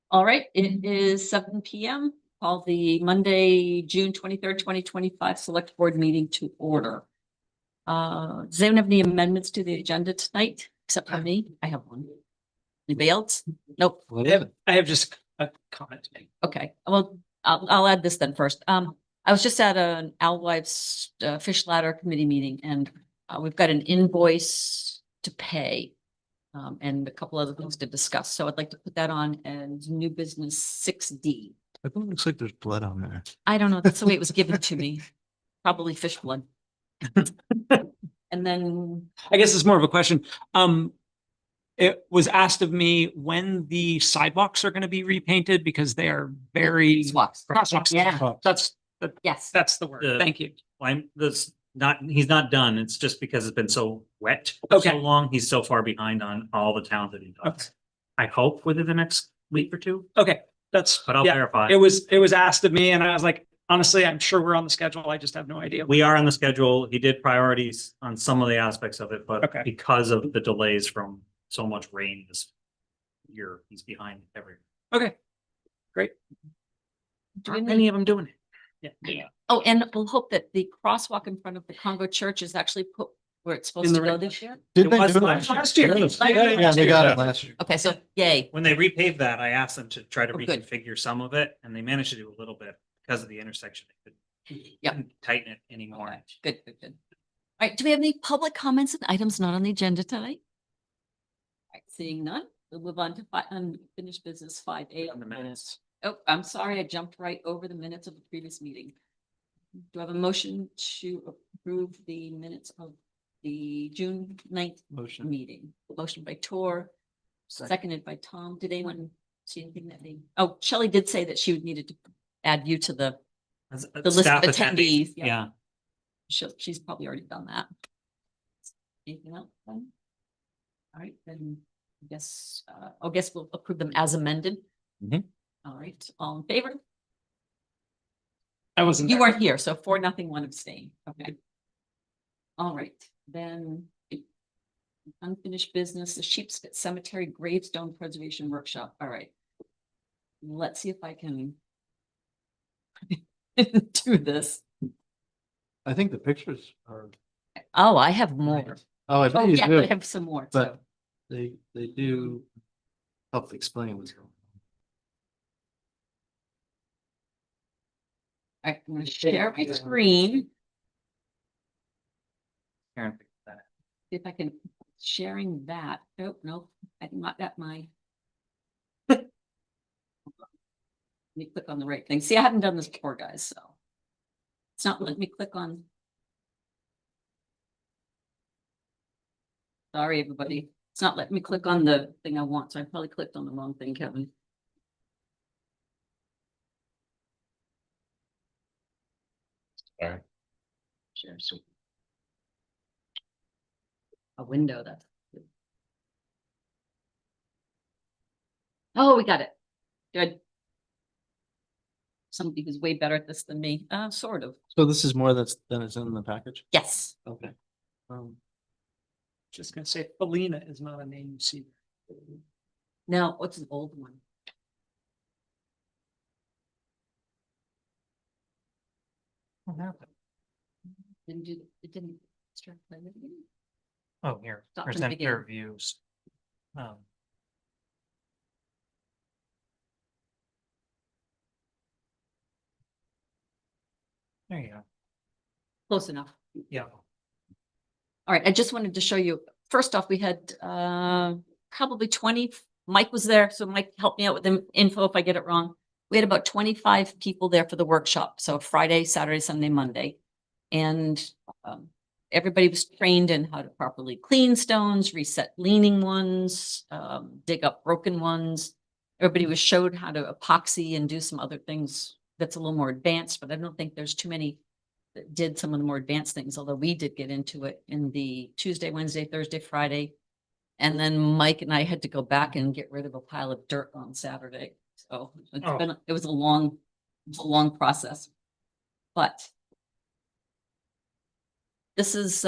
All right, it is 7 PM. Call the Monday, June 23rd, 2025 Select Board meeting to order. Does anyone have any amendments to the agenda tonight, except for me? I have one. Anybody else? Nope. I have just a comment to make. Okay, well, I'll add this then first. I was just at an Alewives Fish Ladder Committee meeting, and we've got an invoice to pay. And a couple other things to discuss. So I'd like to put that on as new business 6D. It looks like there's blood on there. I don't know, that's the way it was given to me. Probably fish blood. And then, I guess it's more of a question. It was asked of me when the sidewalks are going to be repainted because they are very Crosswalks. crosswalks. Yeah. That's yes, the word. The- Thank you. He's not done. It's just because it's been so wet Okay. so long. He's so far behind on all the towns that he does. Okay. I hope within the next week or two, Okay, that's, but I'll yeah, verify. it was asked of me and I was like, honestly, I'm sure we're on the schedule. I just have no idea. We are on the schedule. He did priorities on some of the aspects of it, but Okay. because of the delays from so much rain this year, he's behind every. Okay, great. Do we Aren't need- many of them doing it? Yeah. oh, and we'll hope that the crosswalk in front of the Congo Church is actually put where it's supposed In to the go right this year. Did It they was do it Last year. Yeah, they got it last year. Okay, so yay. When they repaved that, I asked them to try to Oh, good. reconfigure some of it, and they managed to do a little bit because of the intersection. They Yep. couldn't tighten it anymore. Okay, good, good, good. All right, do we have any public comments and items not on the agenda tonight? All right, seeing none, we'll move on to unfinished business 5A. On the minutes. Oh, I'm sorry, I jumped right over the minutes of the previous meeting. Do I have a motion to approve the minutes of the June 9th Motion. meeting? Motion by Tor, seconded by Tom. Did anyone see anything that they, oh, Shelley did say that she would needed to add you to the list of Staff attendees. Yeah. She's probably already done that. Anything else? Then? All right, then I guess we'll approve them as amended. Mhm. All right, all in favor? I wasn't. You there. weren't here, so 4-0, 1 abstain. Okay. All right, then unfinished business, the Sheepspit Cemetery Gravestone Preservation Workshop. All right. Let's see if I can do this. I think the pictures are. Oh, I have more. Oh, I Oh, bet you yeah, I do, have some more. but So. they do help explain what's going on. All right, I'm gonna share my screen. Karen figured that out. See if I can sharing that. Nope, nope, I did not got my. Let me click on the right thing. See, I haven't done this before, guys, so. It's not letting me click on. Sorry, everybody. It's not letting me click on the thing I want, so I probably clicked on the wrong thing, Kevin. Sorry. Share screen. A window, that's. good. Oh, we got it. Good. Somebody who's way better at this than me, sort of. So this is more than is in the package? Yes. Okay. Just gonna say Felina is not a name you see. Now, what's an old one? Didn't do, it didn't start playing it again? Oh, here, Stop from the present beginning. peer reviews. There you go. Close enough. Yeah. All right, I just wanted to show you, first off, we had probably 20, Mike was there, so Mike helped me out with the info if I get it wrong. We had about 25 people there for the workshop, so Friday, Saturday, Sunday, Monday. And everybody was trained in how to properly clean stones, reset leaning ones, dig up broken ones. Everybody was showed how to epoxy and do some other things that's a little more advanced, but I don't think there's too many that did some of the more advanced things, although we did get into it in the Tuesday, Wednesday, Thursday, Friday. And then Mike and I had to go back and get rid of a pile of dirt on Saturday. So Oh. it was a long process. But this is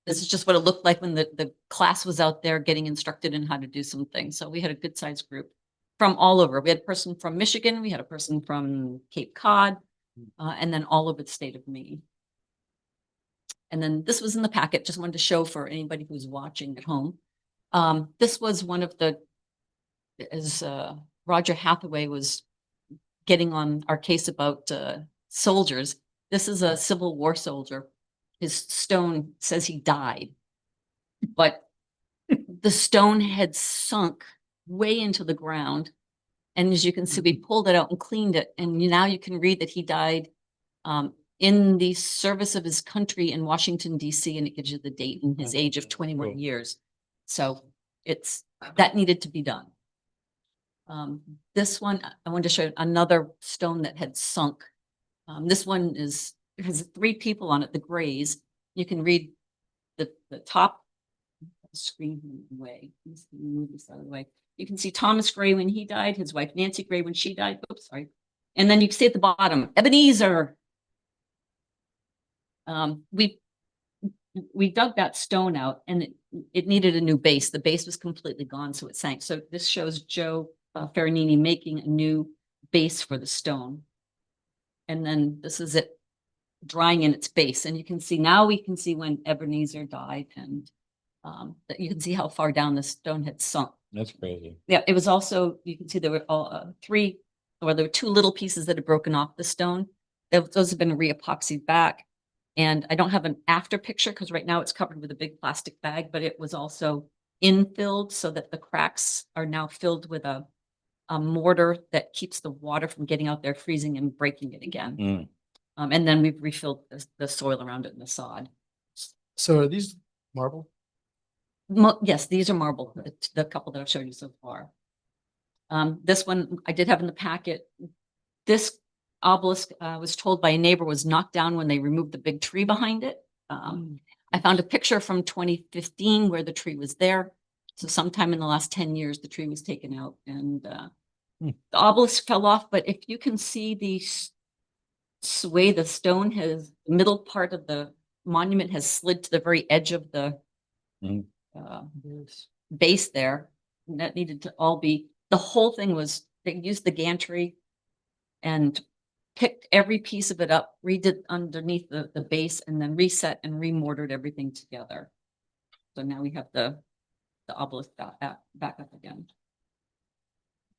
this is just what it looked like when the class was out there getting instructed in how to do some things. So we had a good sized group from all over. We had a person from Michigan, we had a person from Cape Cod, and then all over the state of Maine. And then this was in the packet, just wanted to show for anybody who's watching at home. This was one of the, as Roger Hathaway was getting on our case about soldiers, this is a Civil War soldier. His stone says he died, but the stone had sunk way into the ground. And as you can see, we pulled it out and cleaned it. And now you can read that he died in the service of his country in Washington, D.C., and it gives you the date and his age of 21 years. So that needed to be done. This one, I wanted to show you another stone that had sunk. This one has 3 people on it, the Grays. You can read the top screen way. Move this out of the way. You can see Thomas Gray when he died, his wife Nancy Gray when she died. Oops, sorry. And then you can see at the bottom, Ebenezer. We dug that stone out and it needed a new base. The base was completely gone, so it sank. So this shows Joe Farinini making a new base for the stone. And then this is it drying in its base. And you can see now we can see when Ebenezer died and that you can see how far down the stone had sunk. That's crazy. Yeah, it was also, you can see there were all 3, or there were 2 little pieces that had broken off the stone. Those have been re-epoxied back. And I don't have an after picture because right now it's covered with a big plastic bag, but it was also infilled so that the cracks are now filled with a mortar that keeps the water from getting out there, freezing and breaking it again. And then we've refilled the soil around it in the sod. So are these marble? Yes, these are marble, the couple that I've showed you so far. This one I did have in the packet. This obelisk was told by a neighbor was knocked down when they removed the big tree behind it. I found a picture from 2015 where the tree was there. So sometime in the last 10 years, the tree was taken out and the obelisk fell off. But if you can see the way the stone has, the middle part of the monument has slid to the very edge of the base there. And that needed to all be, the whole thing was, they used the gantry and picked every piece of it up, redid underneath the base, and then reset and remortared everything together. So now we have the obelisk back up again.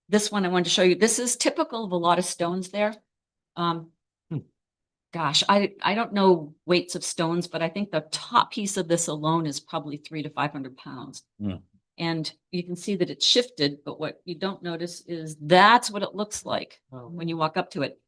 This one I wanted to show you. This is typical of a lot of stones there. Gosh, I don't know weights of stones, but I think the top piece of this alone is probably 300 to 500 pounds. And you can see that it's shifted, but what you don't notice is that's what it looks like when you walk up to it.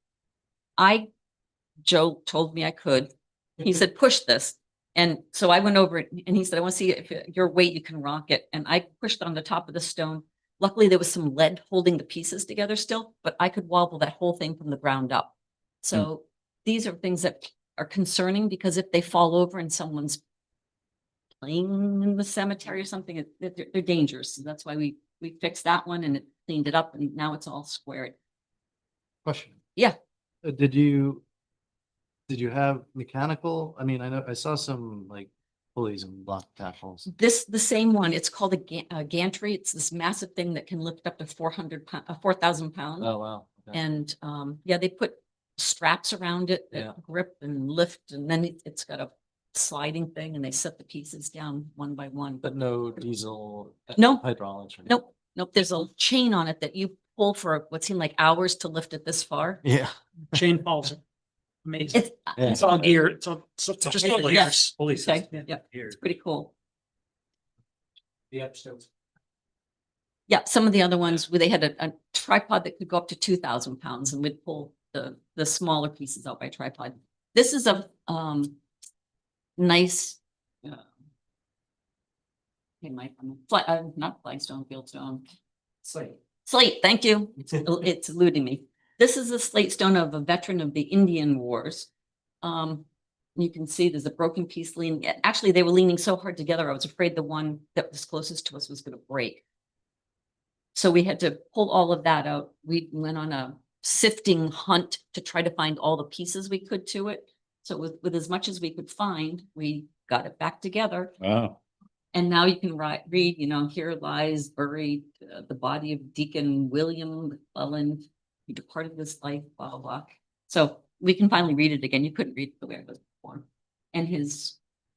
Joe told me I could. He said, push this. And so I went over it and he said, I want to see if your weight, you can rock it. And I pushed on the top of the stone. Luckily, there was some lead holding the pieces together still, but I could wobble that whole thing from the ground up. So these are things that are concerning because if they fall over and someone's playing in the cemetery or something, they're dangerous. So that's why we fixed that one and it cleaned it up and now it's all squared. Question. Yeah. Did you have mechanical? I mean, I know I saw some like pulleys and block tackles. The same one, it's called a gantry. It's this massive thing that can lift up to 4,000 pounds. Oh, wow. Okay. And yeah, they put straps around it that Yeah. grip and lift, and then it's got a sliding thing and they set the pieces down one by one. But no diesel. No. Hydraulics. Or Nope. There's a chain on it that you pull for what seemed like hours to lift it this far. Yeah. Chain falls. Amazing. It's It's all gear. It's just all Yeah. gears. Holy Okay, system. yeah. Here. pretty cool. The upstairs. Yeah, some of the other ones where they had a tripod that could go up to 2,000 pounds and we'd pull the smaller pieces out by tripod. This is a nice. Hey, Mike, not flagstone, fieldstone. Slate, thank you. It's eluding me. This is a slate stone of a veteran of the Indian Wars. You can see there's a broken piece leaning. Actually, they were leaning so hard together, I was afraid the one that was closest to us was going to break. So we had to pull all of that out. We went on a sifting hunt to try to find all the pieces we could to it. So with as much as we could find, we got it back together. Wow. And now you can read, here lies buried the body of Deacon William McClellan, who departed this life, blah, blah, blah. So we can finally read it again. You couldn't read it the way it was before. And his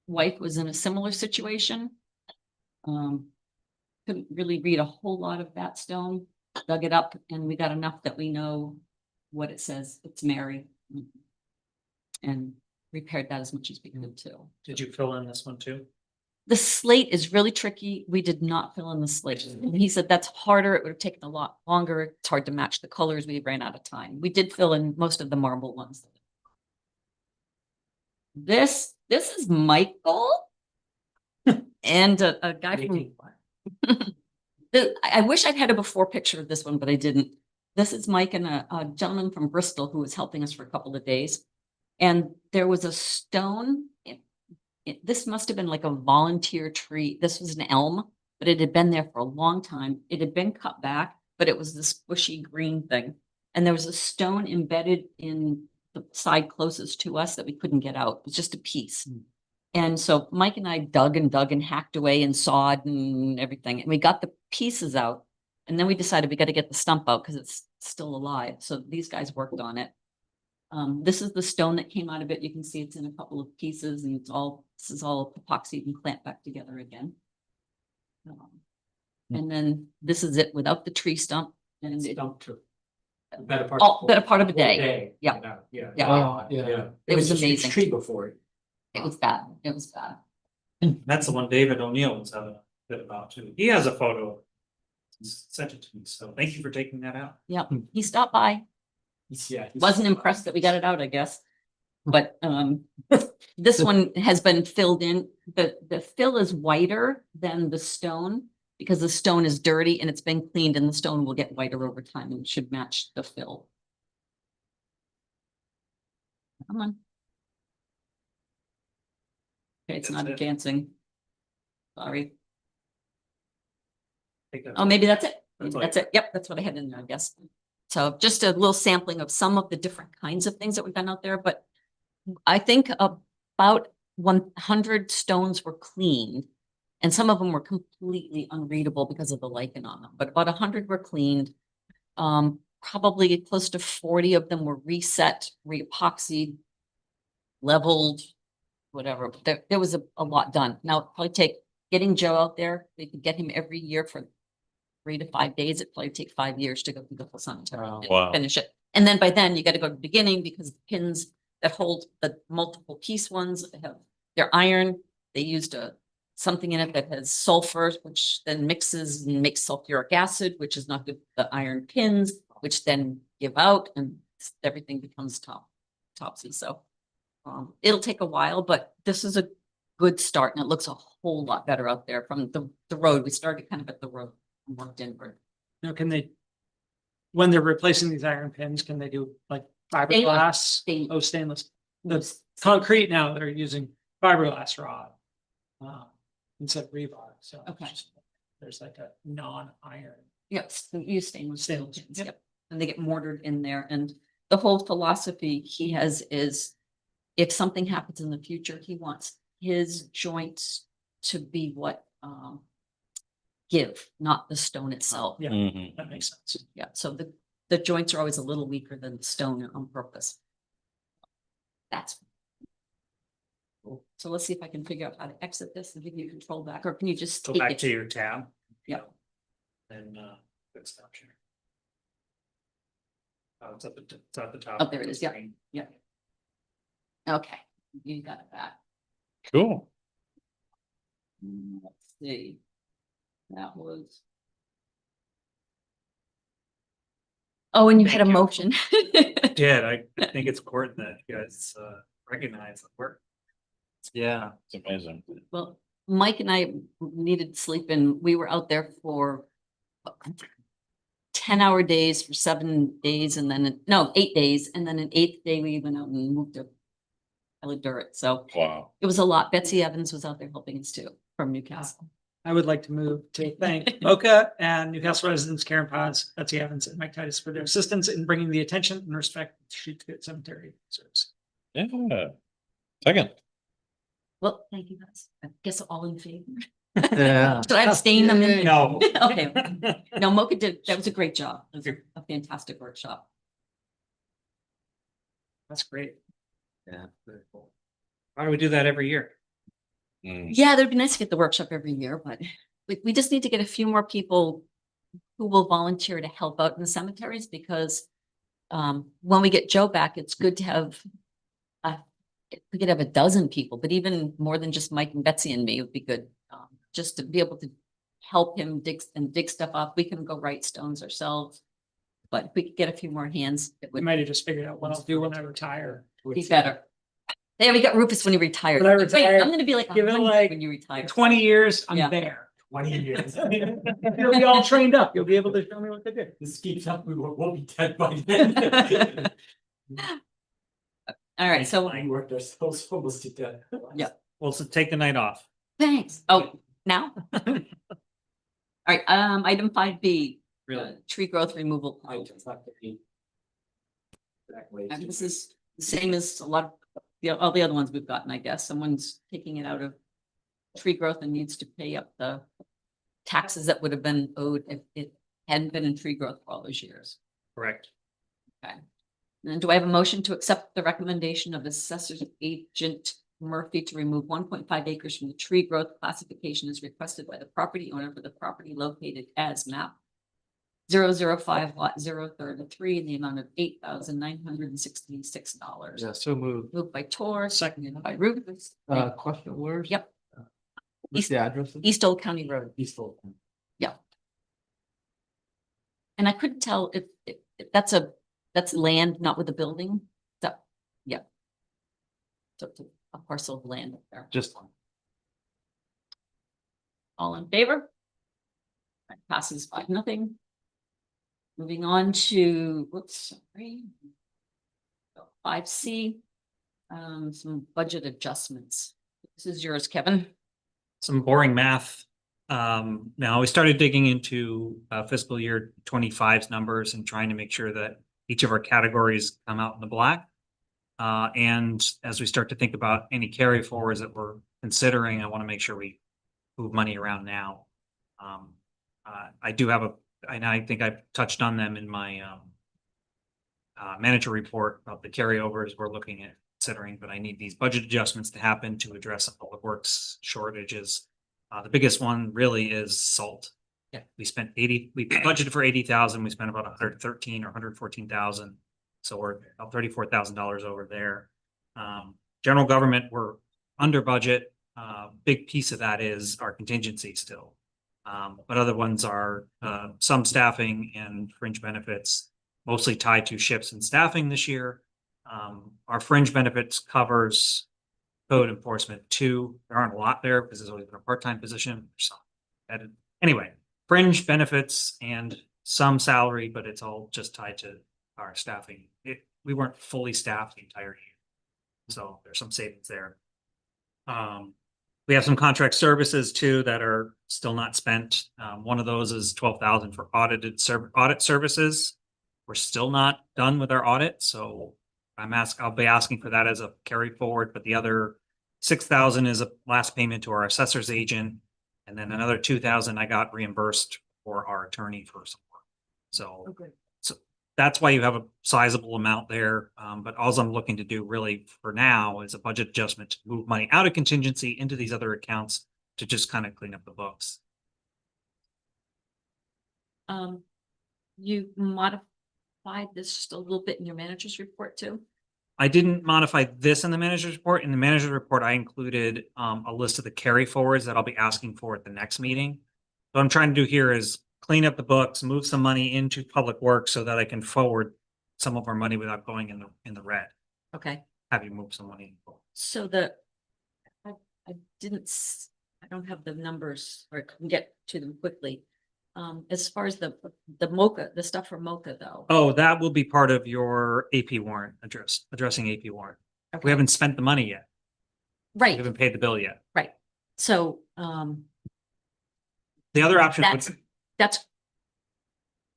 wife was in a similar situation. Couldn't really read a whole lot of that stone, dug it up, and we got enough that we know what it says. It's Mary. And repaired that as much as we could too. Did you fill in this one too? The slate is really tricky. We did not fill in the slate. And he said that's harder. It would have taken a lot longer. It's hard to match the colors. We ran out of time. We did fill in most of the marble ones. This is Michael and a guy from. I wish I'd had a before picture of this one, but I didn't. This is Mike and a gentleman from Bristol who was helping us for a couple of days. And there was a stone. This must have been like a volunteer tree. This was an elm, but it had been there for a long time. It had been cut back, but it was this bushy green thing. And there was a stone embedded in the side closest to us that we couldn't get out. It was just a piece. And so Mike and I dug and hacked away and sawed and everything. And we got the pieces out. And then we decided we got to get the stump out because it's still alive. So these guys worked on it. This is the stone that came out of it. You can see it's in a couple of pieces and this is all epoxied and clamped back together again. And then this is it without the tree stump. And it, Better part. better part of a day. Yeah. Yeah. Yeah. Oh, yeah. It was a huge amazing. Tree before it. It was bad. It was bad. That's the one David O'Neill was having a bit about too. He has a photo. He sent it to me, so thank you for taking that out. Yep. He stopped by. Yeah. Wasn't impressed that we got it out, I guess. But this one has been filled in. The fill is whiter than the stone because the stone is dirty and it's been cleaned and the stone will get whiter over time and should match the fill. Come on. Okay, it's That's not it. advancing. Sorry. Take that- Oh, maybe that's it. That's That's it. Yep, that's what I had in there, I guess. So just a little sampling of some of the different kinds of things that we've done out there, but I think about 100 stones were cleaned and some of them were completely unreadable because of the lichen on them, but about 100 were cleaned. Probably close to 40 of them were reset, re-epoxied, leveled, whatever. But there was a lot done. Now it'd probably take getting Joe out there. They could get him every year for 3 to 5 days. It'd probably take 5 years to go through the whole cemetery and Wow. finish it. And then by then you got to go to the beginning because the pins that hold the multiple piece ones have they're iron. They used something in it that has sulfur, which then mixes and makes sulfuric acid, which is not good for the iron pins, which then give out and everything becomes topsy. So it'll take a while, but this is a good start and it looks a whole lot better out there from the road. We started kind of at the road and worked inward. Now, when they're replacing these iron pins, can they do like fiberglass? Stainless. The concrete now, they're using fiberglass rod instead of rebar. So it's Okay. just- there's like a non-iron. Yes, use stainless steel Stainless, pins, yep. yep. And they get mortared in there. And the whole philosophy he has is if something happens in the future, he wants his joints to be what give, not the stone itself. Yeah. Mhm. That makes sense. Yeah, so the joints are always a little weaker than the stone on purpose. That's. Cool. So let's see if I can figure out how to exit this and give you control back, or can you just Go take back it? to your tab. Yeah. And good stop share. Oh, it's at the top. Oh, there it of the is, yeah. screen. Okay, you got it back. Cool. Let's see. That was. Oh, and you had a Thank you. motion. Did I think it's important that you guys recognize the work. Yeah. It's amazing. Well, Mike and I needed sleep and we were out there for 10-hour days for 7 days and then, no, 8 days. And then an 8th day, we went out and moved to Durit. So Wow. it was a lot. Betsy Evans was out there helping us too from Newcastle. I would like to move to thank Mocha and Newcastle residents Karen Paz, Betsy Evans, and Mike Titus for their assistance in bringing the attention and respect to Sheepshead Cemetery service. Yeah. Second. Well, thank you guys. I guess all in favor. Yeah. Should I abstain them? in- No. Okay. No, Mocha did, that was a great job. It was a fantastic workshop. That's great. Yeah. Very cool. Why do we do that every year? Mm. Yeah, it'd be nice to get the workshop every year, but we just need to get a few more people who will volunteer to help out in the cemeteries because when we get Joe back, it's good to have we could have a dozen people, but even more than just Mike and Betsy and me would be good. Just to be able to help him dig stuff up. We can go write stones ourselves. But if we could get a few more hands, it We would might have just figured out what I'll do when I retire. be better. Yeah, we got Rufus when he retired. When I Wait, retire, I'm gonna be like give it 100 like when you retire. In 20 years, I'm Yeah. there. 20 years. You'll be all trained up. You'll be able to show me what to do. This keeps up, we'll be dead by then. All right, so I worked ourselves almost to death. Yeah. Well, so take the night off. thanks. Oh, now? All right, item 5B, Really? tree growth removal. I just have to be. That way. And this is the same as a lot of all the other ones we've gotten, I guess. Someone's taking it out of tree growth and needs to pay up the taxes that would have been owed if it hadn't been in tree growth for all those years. Correct. And do I have a motion to accept the recommendation of Assessors Agent Murphy to remove 1.5 acres from the tree growth classification as requested by the property owner for the property located as map 005 lot 033 in the amount of $8,966. Yeah, so moved. Moved by Tor, seconded by Rufus. Question, where's? Yep. What's the address? East Old County Road. Peaceful. And I couldn't tell if that's land, not with the building. So, yeah. So it's a parcel of land up there. Just. All in favor? Right, passes 5-0. Moving on to, whoops, sorry. 5C, some budget adjustments. This is yours, Kevin. Some boring math. Now we started digging into fiscal year 25's numbers and trying to make sure that each of our categories come out in the black. And as we start to think about any carry forwards that we're considering, I want to make sure we move money around now. I do have and I think I've touched on them in my manager report about the carryovers we're looking at considering, but I need these budget adjustments to happen to address some public works shortages. The biggest one really is salt. Yeah. We budgeted for 80,000, we spent about 113 or 114,000. So we're about $34,000 over there. General government, we're under budget. Big piece of that is our contingency still. But other ones are some staffing and fringe benefits, mostly tied to shifts in staffing this year. Our fringe benefits covers code enforcement too. There aren't a lot there because there's always been a part-time position. Anyway, fringe benefits and some salary, but it's all just tied to our staffing. We weren't fully staffed the entire year. So there's some savings there. We have some contract services too that are still not spent. One of those is 12,000 for audit services. We're still not done with our audit, so I'll be asking for that as a carry forward, but the other 6,000 is a last payment to our assessor's agent. And then another 2,000 I got reimbursed for our attorney for some work. So that's why you have a sizable amount there. But all I'm looking to do really for now is a budget adjustment to move money out of contingency into these other accounts to just kind of clean up the books. You modified this just a little bit in your manager's report too? I didn't modify this in the manager's report. In the manager's report, I included a list of the carry forwards that I'll be asking for at the next meeting. What I'm trying to do here is clean up the books, move some money into public works so that I can forward some of our money without going in the red. Okay, Have you move some money? so I didn't, I don't have the numbers or can get to them quickly. As far as the MOCA, the stuff for MOCA though. Oh, that will be part of your AP warrant addressing AP warrant. Okay. We haven't spent the money yet. We Right, haven't paid the bill yet. right. So, The other option would, that's.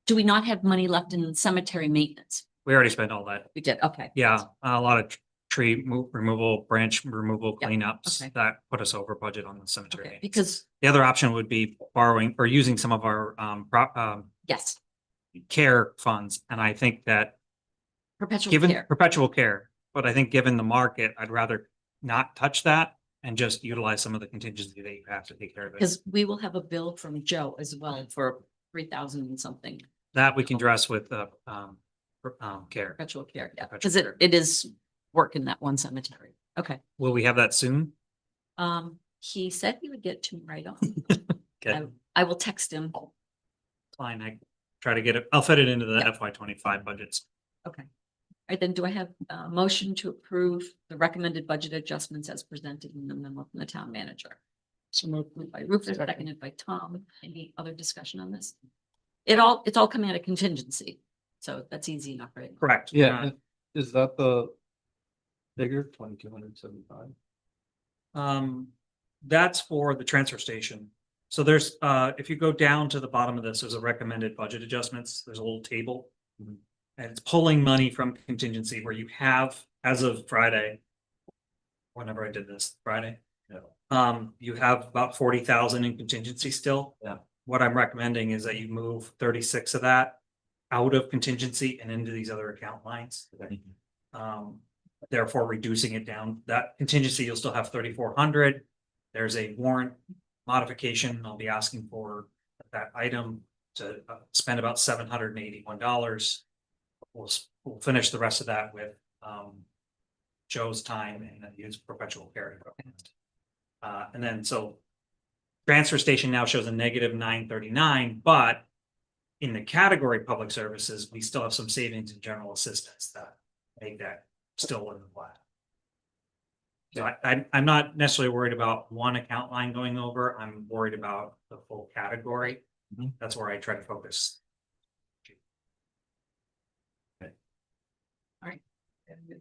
Do we not have money left in cemetery maintenance? we already spent all that. We did, okay. Yeah, a lot of tree removal, branch removal Yeah, cleanups okay. that put us over budget on the cemetery. Okay, maintenance. because, The other option would be borrowing or using some of our yes, care funds. And I think that perpetual given care. perpetual care, but I think given the market, I'd rather not touch that and just utilize some of the contingency that you have to take care of it. Because we will have a bill from Joe as well for 3,000 and something That we can address with care. perpetual care, yeah, Perpetual because care. it is work in that one cemetery. Okay. Will we have that soon? He said he would get to me right on. Okay, I will text him. fine. I try to get it, I'll fit it into the Yeah. FY25 budgets. Okay. All right, then do I have a motion to approve the recommended budget adjustments as presented in the memo from the town manager? So moved by Rupert, seconded by Tom. Any other discussion on this? It's all coming out of contingency, so that's easy enough, right? Correct. Yeah, and is that the figure, 2,275? That's for the transfer station. So there's, if you go down to the bottom of this, there's a recommended budget adjustments. There's a little table. And it's pulling money from contingency where you have, as of Friday. Whenever I did this, Friday. You have about 40,000 in contingency still. Yeah. What I'm recommending is that you move 36 of that out of contingency and into these other account lines. Therefore reducing it down. That contingency, you'll still have 3,400. There's a warrant modification. I'll be asking for that item to spend about $781. We'll finish the rest of that with Joe's time and then use perpetual care. And then so transfer station now shows a negative 939, but in the category public services, we still have some savings in general assistance that make that still in the black. So I'm not necessarily worried about one account line going over. I'm worried about the full category. Mhm. That's where I try to focus.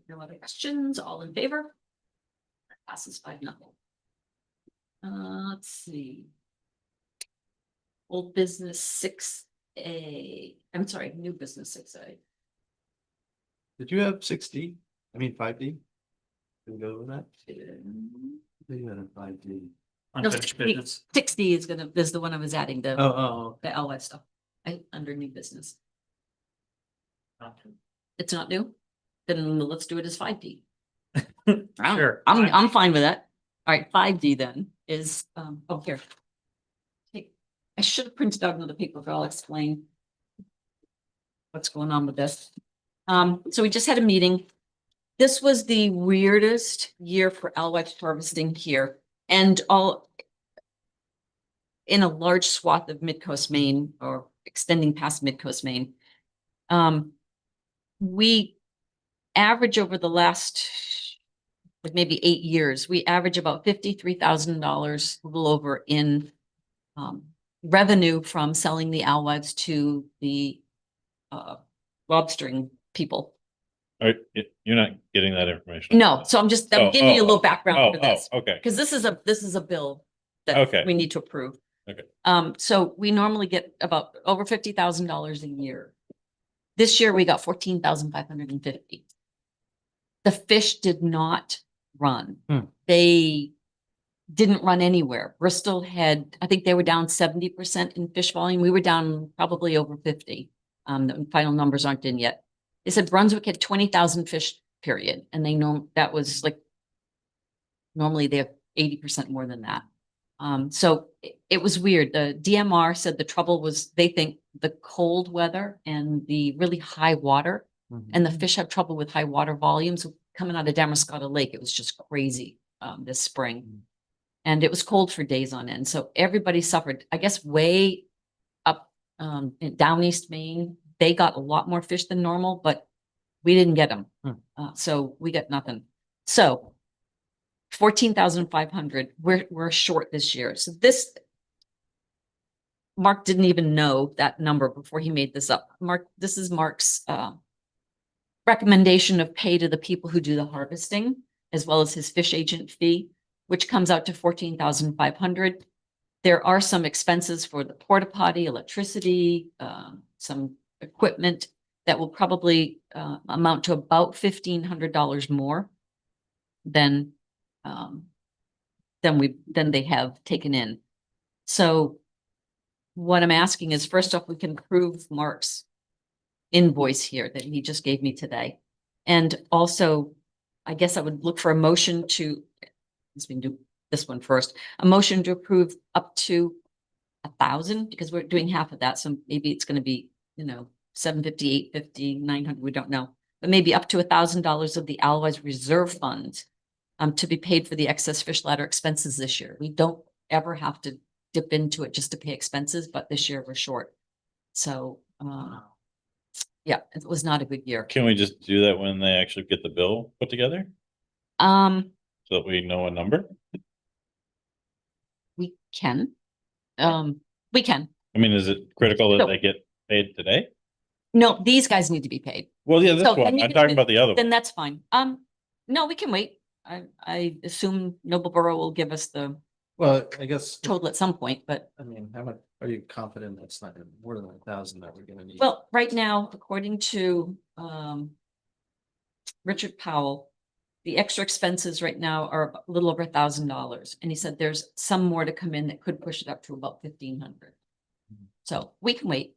No other questions? All in favor? Passes 5-0. Let's see. Old business 6A, I'm sorry, new business 6A. Did you have 6D? I mean, 5D? Did we go over that? You had a 5D. Unfinished 60 business. 60 is the one I was adding, Oh, the oh, LY stuff, under new business. Uh, It's not new? Then let's do it as 5D. Sure. I'm fine with that. All right, 5D then is, oh, here. I should have printed out another paper, but I'll explain what's going on with this. So we just had a meeting. This was the weirdest year for alewife harvesting here, and all in a large swath of Mid-Coast Maine or extending past Mid-Coast Maine. We average over the last like maybe 8 years, we average about $53,000, a little over, in revenue from selling the alewives to the lobstering people. You're not getting that information. No, so I'm giving you a little background for this, Okay. because this is a bill that Okay. we need to approve. Okay. So we normally get about over $50,000 a year. This year we got 14,550. The fish did not run. They didn't run anywhere. Bristol had, I think they were down 70% in fish volume. We were down probably over 50. The final numbers aren't in yet. They said Brunswick had 20,000 fish, period. And they know that was like, normally they have 80% more than that. So it was weird. The DMR said the trouble was, they think the cold weather and the really high water, and the fish have trouble with high water volumes coming out of Damariscotta Lake. It was just crazy this spring. And it was cold for days on end. So everybody suffered. I guess way up in down East Maine, they got a lot more fish than normal, but we didn't get them. So we got nothing. So 14,500. We're short this year. So this. Mark didn't even know that number before he made this up. Mark, this is Mark's recommendation of pay to the people who do the harvesting, as well as his fish agent fee, which comes out to 14,500. There are some expenses for the porta potty, electricity, some equipment that will probably amount to about $1,500 more than they have taken in. So what I'm asking is, first off, we can approve Mark's invoice here that he just gave me today. And also, I guess I would look for a motion to, let's do this one first, a motion to approve up to 1,000, because we're doing half of that. So maybe it's going to be, 750, 850, 900, we don't know, but maybe up to $1,000 of the Alwise reserve fund to be paid for the excess fish ladder expenses this year. We don't ever have to dip into it just to pay expenses, but this year we're short. So, yeah, it was not a good year. Can we just do that when they actually get the bill put together? So that we know a number? we can. We can. I mean, is it critical that So- they get paid today? No, these guys need to be paid. Well, yeah, this So, one, and you I'm can- talking about the other Then one. that's fine. No, we can wait. I assume Nobleboro will give us the Well, I guess, total at some point, but I mean, how much, are you confident that's not gonna be more than 1,000 that we're gonna need? well, right now, according to Richard Powell, the extra expenses right now are a little over $1,000. And he said there's some more to come in that could push it up to about 1,500. So we can wait.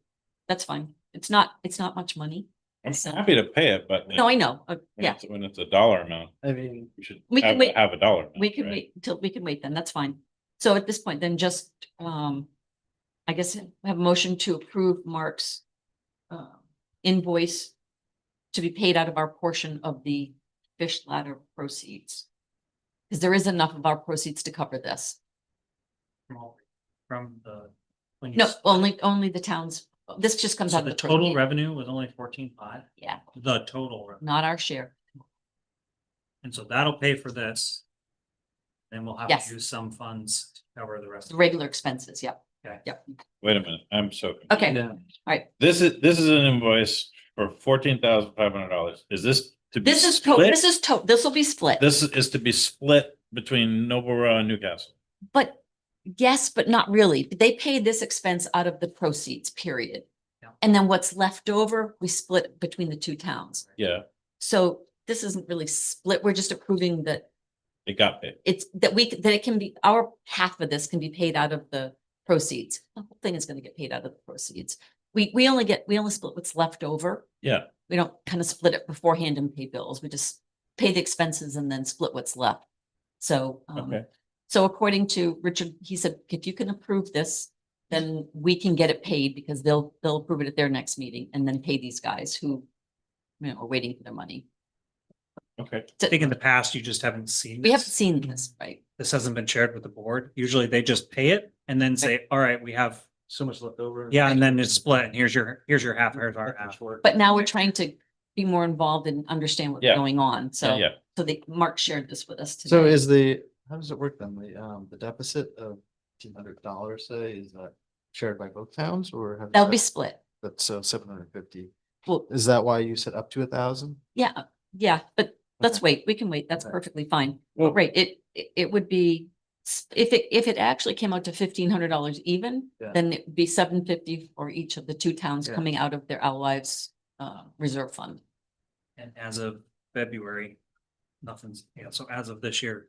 That's fine. It's not much money. I'm so- happy to pay it, but. No, I know. when Yeah, it's- When it's a dollar amount, I mean, we should We can wait. have a dollar. amount, we can right? wait until we can wait then. That's fine. So at this point, then just, I guess have a motion to approve Mark's invoice to be paid out of our portion of the fish ladder proceeds. Because there is enough of our proceeds to cover this. From the. when you No, s- only the towns. This just comes So out of the the total proceeds. revenue was only 14.5, Yeah, the total revenue. not our share. And so that'll pay for this. Then we'll have Yes. to use some funds to cover the rest. The of it. regular expenses. Yep. Okay. Yep. Wait a minute, I'm so. confused. Okay. yeah, This is an invoice for $14,500. Is this to be This is split? this will be split. This is to be split between Noblesboro and Newcastle. But yes, but not really. They pay this expense out of the proceeds, period. Yeah. And then what's left over, we split between the two towns. Yeah, So this isn't really split. We're just approving that it got paid. it's that it can be, our half of this can be paid out of the proceeds. The whole thing is going to get paid out of the proceeds. We only split what's left over. Yeah, We don't kind of split it beforehand and pay bills. We just pay the expenses and then split what's left. So, okay. so according to Richard, he said, if you can approve this, then we can get it paid because they'll approve it at their next meeting and then pay these guys who, are waiting for their money. Okay. I think in the past, you just haven't seen. We haven't this. seen this, right? This hasn't been shared with the board. Usually they just pay it and then say, all right, we have, so much left over. yeah, and then it's split and here's your half, here's our half. But now we're trying to be more involved and understand what's Yeah. going on. So, Yeah, so Mark shared this with us So today. how does it work then? The deficit of $200, say, is that shared by both towns or? how does That'll be that- split. But so 750. Well, Is that why you said up to 1,000? yeah, but let's Okay. wait. We can wait. That's Okay. perfectly fine. Well- Right, it would be, if it actually came out to $1,500 even, Yeah. then it'd be $750 for each of the two towns Yeah. coming out of their Allies reserve fund. And as of February, nothing's, so as of this year,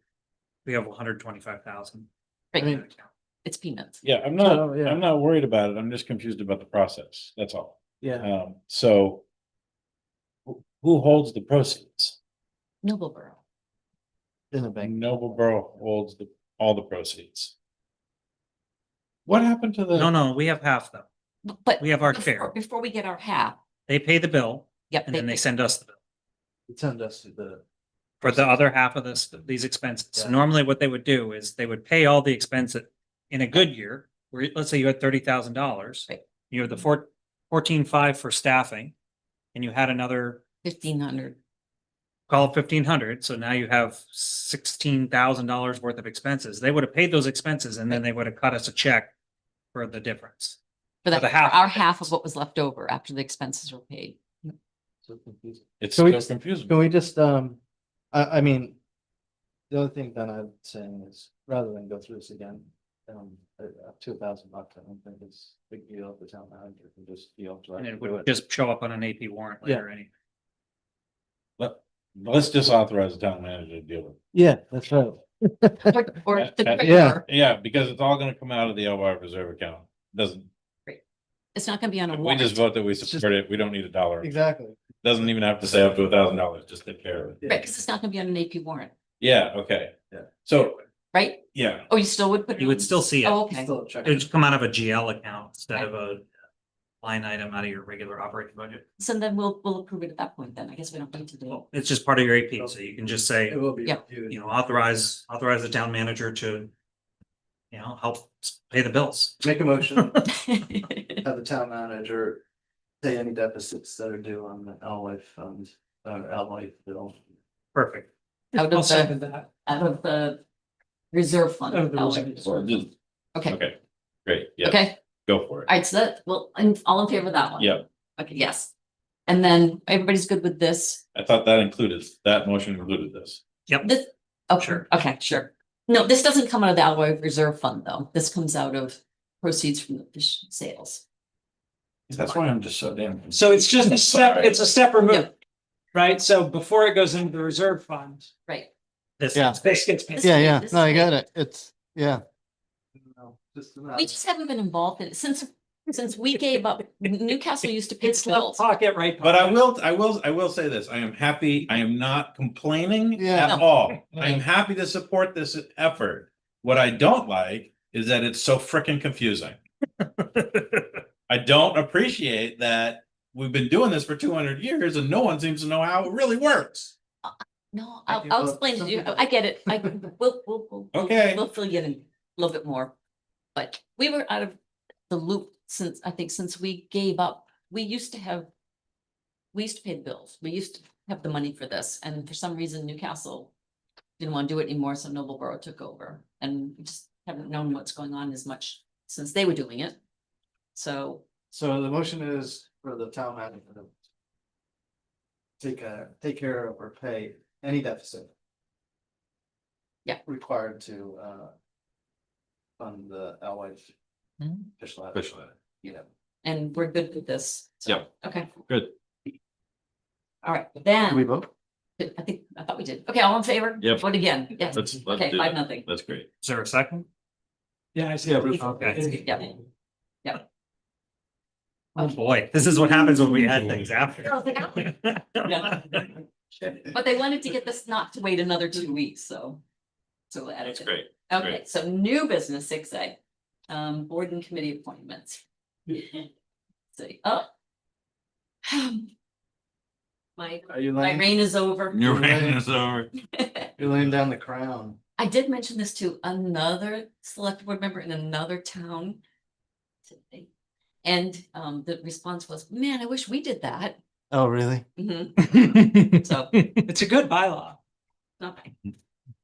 we have 125,000. Right, mean- it's peanuts. yeah, I'm Oh, yeah. not worried about it. I'm just confused about the process. That's all. Yeah. So who holds the proceeds? Nobleboro. In a bank. Noblesboro holds all the proceeds. What happened to the? No, we have half though. But We have our before- share. Before we get our half, They pay the bill yep. and then they send us the bill Send us to the. for the other half of these expenses. So Yeah. normally what they would do is they would pay all the expenses in a good year, where let's say you had $30,000. Right. You have the 14.5 for staffing and you had another 1,500. call it 1,500, so now you have $16,000 worth of expenses. They would have paid those expenses and then they would have cut us a check for the difference. For the the, half for our of it. half of what was left over after the expenses were paid. So confusing. It's Can we- so confusing. Can we just, I mean, the other thing that I'm saying is, rather than go through this again, $2,000, I don't think it's a big deal if the town manager can just be able to. And it do would it. just show up on an AP warrant later anyway. Let's just authorize the town manager to deal with it. Yeah, that's right. Or the Yeah. treasurer. Yeah, because it's all gonna come out of the LY reserve account. Doesn't, It's not gonna be on a if we warrant. just vote that we just- support it, we don't need $1. Exactly. Doesn't even have to say up to $1,000, just take care of it. Right, because it's not gonna be on an AP warrant, Yeah, okay. Yeah. So, right? yeah, Oh, you still would put it You would on? still see it. Oh, okay. Still check. It would come out of a GL account instead of a line item out of your regular operating budget. So then we'll approve it at that point then. I guess we don't need to do it. Well, it's just part of your AP, so you can just say, It will be. Yeah. reviewed. authorize the town manager to, help pay the bills. Make a motion, have the town manager pay any deficits that are due on the Allife funds, Allife bill. Perfect. Out I'll of the, second that. out of the reserve fund. Out of the Oh, reserve. or just, Okay, okay, great, yeah, okay, go for it. all right, so that, well, I'm all in favor of that one. Yeah, Okay, yes. And then everybody's good with this? I thought that motion included this. This, okay, Sure. okay, sure. No, this doesn't come out of the Alloy Reserve Fund, though. This comes out of proceeds from the fish sales. That's why I'm just so damn. So it's just it's a step Yeah. removed. Right? So before it goes into the reserve fund, Right. This, Yeah. this gets paid. This- No, I got it, it's, yeah. We just haven't been involved in it since we gave up. Newcastle used to pay It's left bills. pocket, right? But I pocket. will say this, I am happy, I am not complaining Yeah. at all. I'm happy to support this effort. What I don't like is that it's so frickin' confusing. I don't appreciate that we've been doing this for 200 years and no one seems to know how it really works. No, Thank you, I'll but explain to you. something- I get it. We'll Okay. We'll fill you in a little bit more. But we were out of the loop since we gave up. We used to pay the bills. We used to have the money for this, and for some reason Newcastle didn't want to do it anymore, so Noblesboro took over, and we just haven't known what's going on as much since they were doing it. So, So the motion is for the town manager to take care of or pay any deficit. Yeah. Required to, fund the Allife fish lab. Fish lab. Yeah. and we're good with this. So, Yep. Okay, Good. all right, Did we then, vote? I thought we did. Okay, all in favor? Yep. Vote again, yes. Let's Okay, do 5-0. That's great. is there a second? Yeah, I see. Yeah, okay. Yeah. Oh, boy, this is what happens when we add things after. Yeah. But they wanted to get this not to wait another 2 weeks, so. So we'll add it. That's in. great. Okay, great. so new business 6A, board and committee appointments. See, oh. My, Are you my laying, reign is over. Your reign is over. you're laying down the crown? I did mention this to another select board member in another town. today. And the response was, man, I wish we did that. Oh, really? Mhm. So, It's a good bylaw. okay.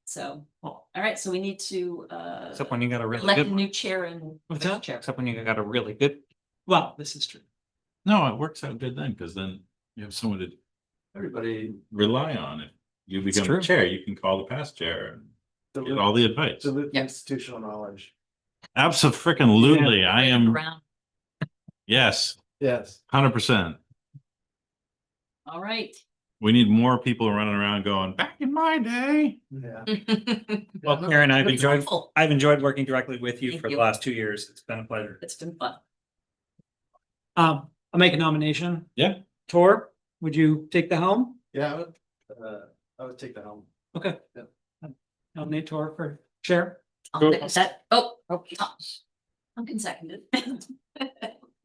So, all right, so we need to Except when you got a really elect a good one. new chair and. What's vice that? chair. Except when you got a really good. Well, this is true. No, it works out good then, because then you have someone to Everybody. rely on. If you become true. the chair, you can call the past chair and get Dilute all the advice. dilute Yeah. institutional knowledge. Absolutely, I am, Around. yes, Yes. 100%. All right. We need more people running around going, back in my day. Yeah. Well, Karen, It's helpful. I've enjoyed working directly with you Thank for the you. last 2 years. It's been a pleasure. It's been fun. I'll make a nomination. Yeah. Tor, would you take the helm? Yeah, I would take the helm. Okay. Yep. Nominate Tor for chair. I'll second that. Oh, I'm can second it.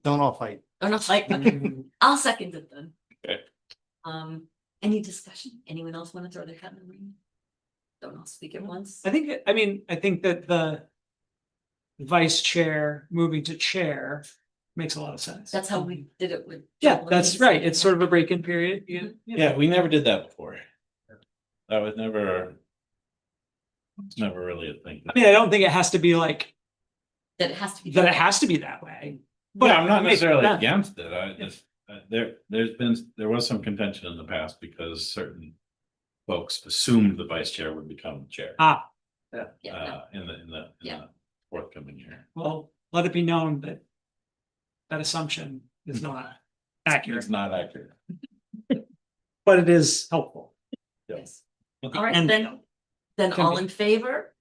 Don't all fight. Oh, no, like, I'll second it then. Okay. Any discussion? Anyone else want to throw their hat in the ring? Don't all speak at once. I think that the vice chair moving to chair makes a lot of sense. That's how we did it with. Yeah, that's right. It's sort of a break-in period. Mhm. Yeah, we never did that before. That was never. It's never really a thing. I mean, I don't think it has to be like, That it has to be. that it has to be that way. Yeah, I'm not it makes necessarily sense. against it. I just, there was some contention in the past because certain folks assumed the vice chair would become chair. Ah, Yeah, no. In the Yeah. forthcoming year. well, let it be known that that assumption is not accurate, It's not accurate. but it is helpful. Yes. All right, And- then Can all be. in favor?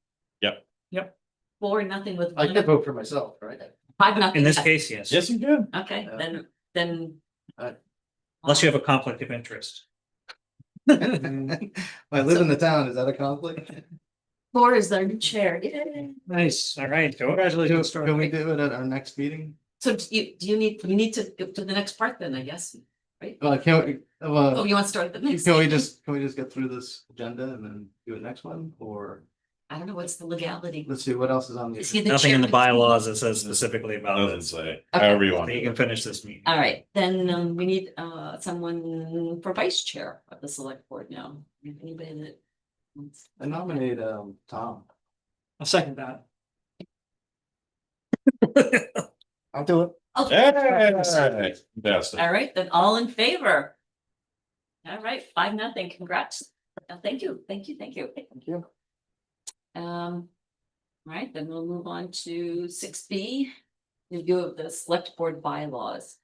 Yep. Yep. 4-0 with I one, could vote for myself, right? 5-0. In this case, yes. Yes, you did. Okay, Yeah. then. Unless you have a conflict of interest. I live in the town, is that a conflict? 4 is their new chair. Yay. Nice. All right, Congratulations. Can we do it at our next meeting? So you need to go to the next part then, I guess, right? Can we, Oh, you want to start the next? can we just get through this agenda and then do it next one, or I don't know, what's the legality? let's see, what else is on the? Is he the Nothing in the chairman? bylaws that says specifically about Doesn't this. say, Okay. however you So want. you can finish this meeting. All right, then we need someone for vice chair of the select board now. Anybody that wants? I nominate, Tom. I'll second that. I'll do it. Hey, best. All right, then all in favor? All right, 5-0, congrats. Thank you. Thank you. All right, then we'll move on to 6B, review of the select board bylaws.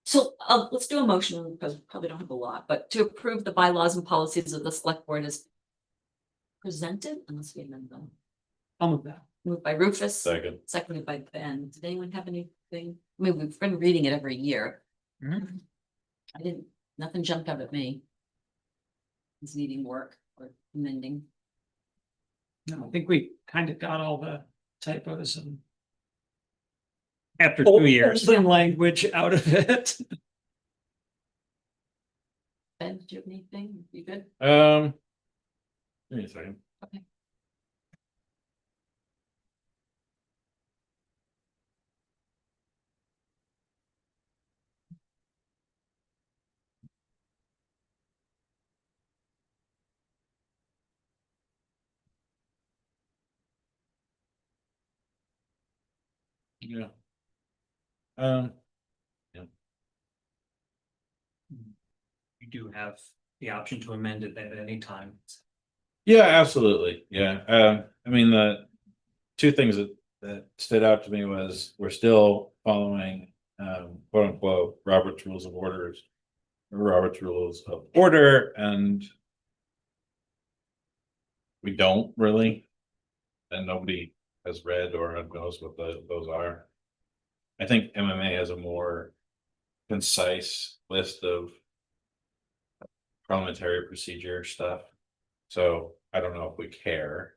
So let's do a motion because we probably don't have a lot, but to approve the bylaws and policies of the select board is presented, unless we amend them. I'll move that. Moved by Rufus, Second. seconded by Ben. Did anyone have anything? I mean, we've been reading it every year. Mhm. I didn't, nothing jumped out at me. It's needing work or amending. No, I think we kind of got all the typos and After 2 years. olden language out of it. Ben, did you have anything? You good? Give me a second. Okay. Yeah. You do have the option to amend it at any time. Yeah, absolutely. Yeah. I mean, the two things that stood out to me was we're still following quote unquote Robert's Rules of Orders. Robert's Rules of Order, and we don't really. And nobody has read or knows what those are. I think MMA has a more concise list of parliamentary procedure stuff. So I don't know if we care.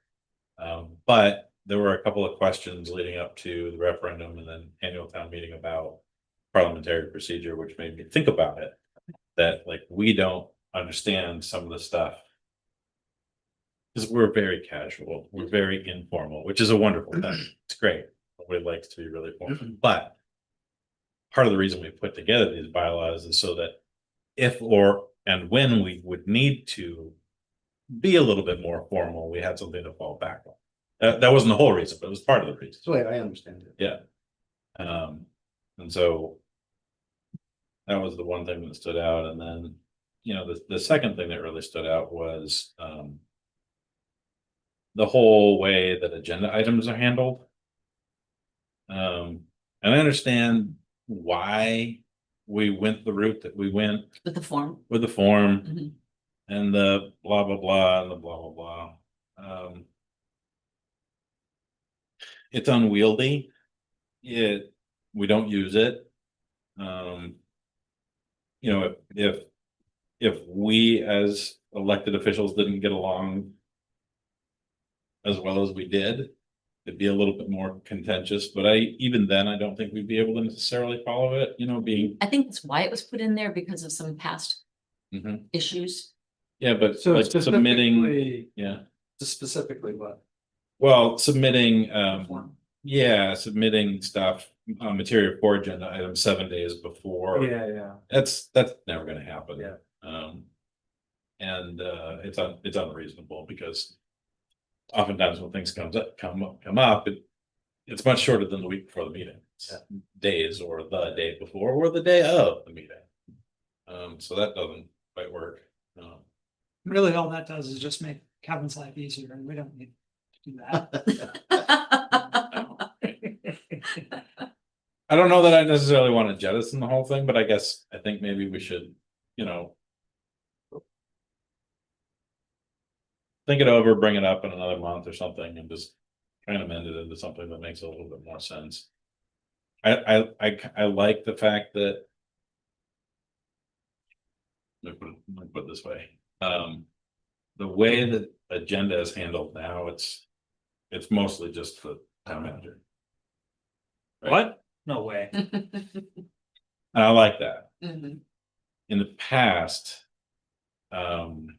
But there were a couple of questions leading up to the referendum and then annual town meeting about parliamentary procedure, which made me think about it. That like we don't understand some of the stuff. Because we're very casual, we're very informal, which is a wonderful thing. It's great. Nobody likes to be really formal, but part of the reason we put together these bylaws is so that if and when we would need to be a little bit more formal, we had something to fall back on. That wasn't the whole reason, but it was part of the reason. That's the way I understand it. Yeah. And so that was the one thing that stood out. And then, you know, the second thing that really stood out was the whole way that agenda items are handled. And I understand why we went the route that we went With the form. with the form Mhm. and the blah, blah, blah, and the blah, blah, blah. It's unwieldy. We don't use it. You know, if we as elected officials didn't get along as well as we did, it'd be a little bit more contentious, but even then, I don't think we'd be able to necessarily follow it, you know, being. I think that's why it was put in there because of some past Mhm. issues. Yeah, but So like submitting, specifically, yeah, specifically what? well, submitting, Form. yeah, submitting stuff, material for agenda items 7 days before. Yeah. That's never gonna happen. Yeah. And it's unreasonable because oftentimes when things come up, it's much shorter than the week before the meeting. It's days or the day before or the day of the meeting. So that doesn't quite work. Really, all that does is just make Kevin's life easier and we don't need to do that. I don't know that I necessarily want to jettison the whole thing, but I think maybe we should, think it over, bring it up in another month or something and just try and amend it into something that makes a little bit more sense. I like the fact that. Let me put it this way. The way that agenda is handled now, it's mostly just the town manager. Right? What? No way. And I like that. Mhm. In the past. And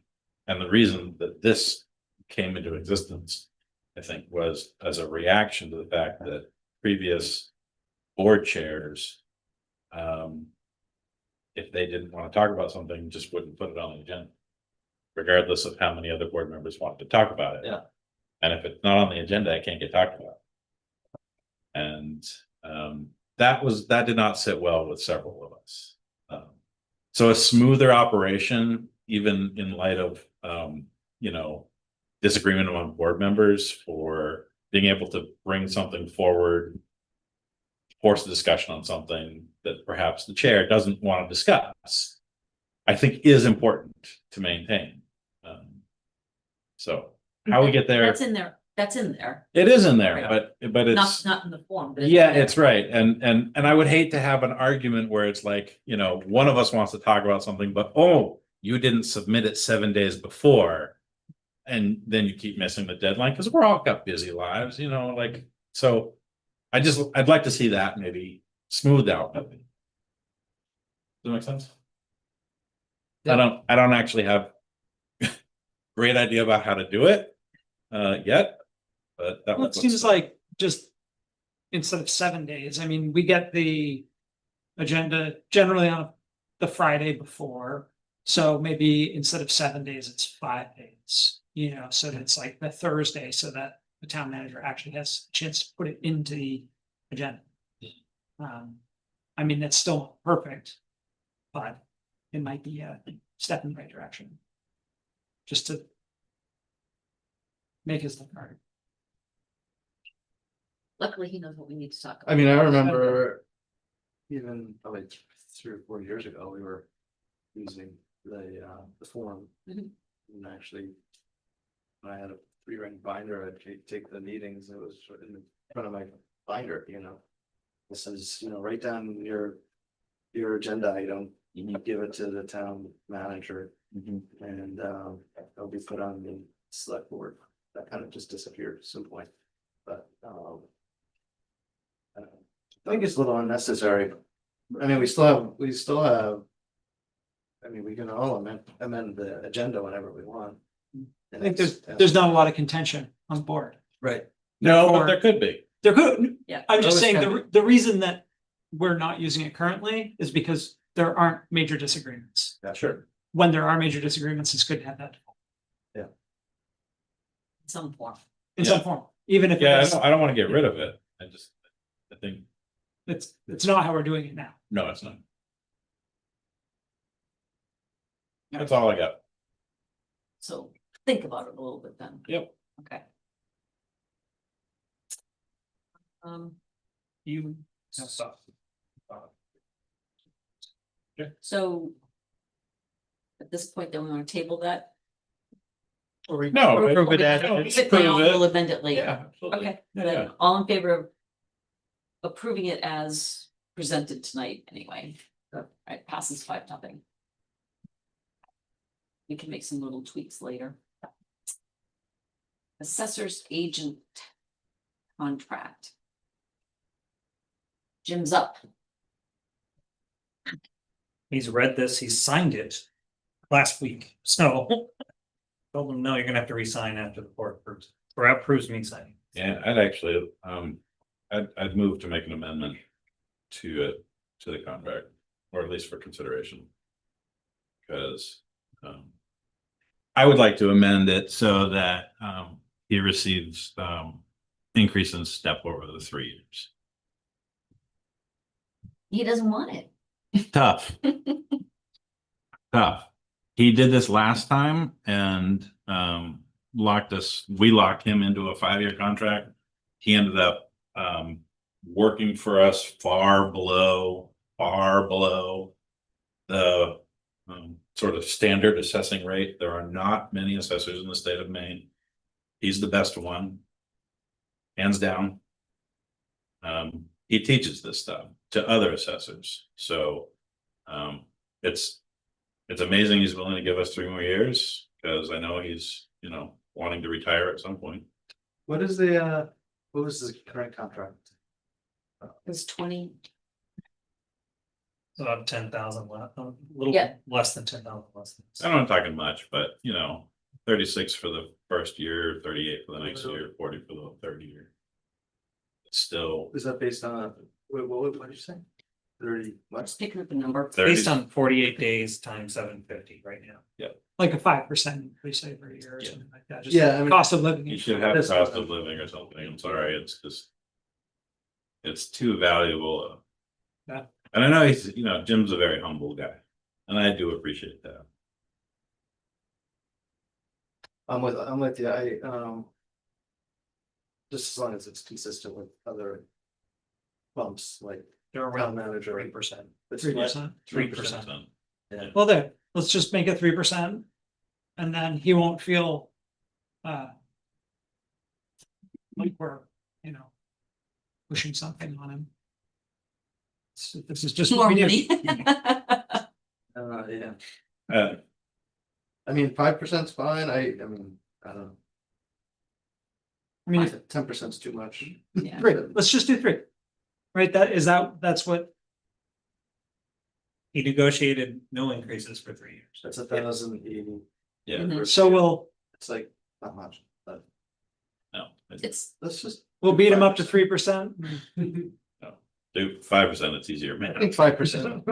the reason that this came into existence, I think, was as a reaction to the fact that previous board chairs. If they didn't want to talk about something, just wouldn't put it on the agenda. Regardless of how many other board members wanted to talk about it. Yeah. And if it's not on the agenda, it can't get talked about. And that did not sit well with several of us. So a smoother operation, even in light of disagreement among board members, for being able to bring something forward, force a discussion on something that perhaps the chair doesn't want to discuss, I think is important to maintain. So how we get there, That's in there, that's in there, it is in there, Right. but not, it's. not in the form. but in Yeah, there. it's right. And I would hate to have an argument where it's like, one of us wants to talk about something, but you didn't submit it 7 days before. And then you keep missing the deadline because we're all got busy lives, so I'd like to see that maybe smoothed out. Does that make sense? I don't actually have great idea about how to do it yet, but that Well, it seems like just instead of 7 days, I mean, we get the agenda generally on the Friday before. So maybe instead of 7 days, it's 5 days, so that it's like the Thursday so that the town manager actually has a chance to put it into the agenda. I mean, that's still not perfect, but it might be a step in the right direction. Just to make his life harder. Luckily, he knows what we need to talk about. I mean, I remember even like 3 or 4 years ago, we were using the form. Mhm. And actually, when I had a 3-ring binder, I'd take the meetings, it was in front of my binder, This is, write down your agenda item, you give it to the town manager. And it'll be put on the select board. That kind of just disappeared at some point, but I think it's a little unnecessary. I mean, we still have. I mean, we can all amend the agenda whenever we want. I think there's not a lot of contention on board. Right. No, but Therefore- there could be. There could, Yeah. I'm just Those saying kind the reason that we're not using it currently is because there aren't major disagreements. Yeah, Sure. When there are major disagreements, it's good to have that Some form. in some form, even if Yeah, it's, I don't want to get rid of it. I think, it's not how we're doing it now. no, it's not. That's all I got. So think about it a little bit then. Yep. Okay. You. So. At this point, then we want to table that. No. Or- Approve it or as we- it if is. it fails, Approve it. We'll amend it later. Yeah, absolutely. Okay, Yeah, then yeah. all in favor of approving it as presented tonight anyway. All right, passes 5-0. We can make some little tweaks later. Assessor's agent contract. Jim's up. He's read this, he's signed it last week, so. Told him, no, you're gonna have to resign after the board approves, or approves me signing. Yeah, I'd actually, I'd move to make an amendment to the contract, or at least for consideration. because, I would like to amend it so that, he receives, increase in step over the 3 years. He doesn't want it. Tough. Tough. He did this last time and we locked him into a 5-year contract. He ended up working for us far below the sort of standard assessing rate. There are not many assessors in the state of Maine. He's the best one, hands down. He teaches this stuff to other assessors, so it's amazing he's willing to give us 3 more years, because I know he's, wanting to retire at some point. What was the current contract? It was 20, About 10,000 left, a little Yeah. less than 10,000 less. I'm not talking much, but 36 for the first year, 38 for the next year, 40 for the third year. It's still Is that based on, what did you say? 30, let's pick up a number. 30. Based on 48 days times 750 right now. Like a 5% increase every year or Yeah. something like that. Just Yeah, I mean- cost of living. You should have This cost one. of living or something. I'm sorry, it's just. It's too valuable. Yeah. And I know he's, Jim's a very humble guy, and I do appreciate that. I'm with you, just as long as it's consistent with other bumps, like They're town around manager. 3%. It's 3%. 3%. Yeah. Well, there, let's just make it 3%. And then he won't feel. Like we're, pushing something on him. This is just. what More we do. money. Yeah, Uh, I mean, 5%'s fine, I mean, I don't I mean, know, if 10%'s too much. Yeah. 3, let's just do 3. Right, that's what, He negotiated no increases for 3 years. That's 1,080. yeah, Mhm. so It's like, not much, but no, It's, let's just. we'll beat him up to 3%. do 5%, it's easier, I man. think 5%.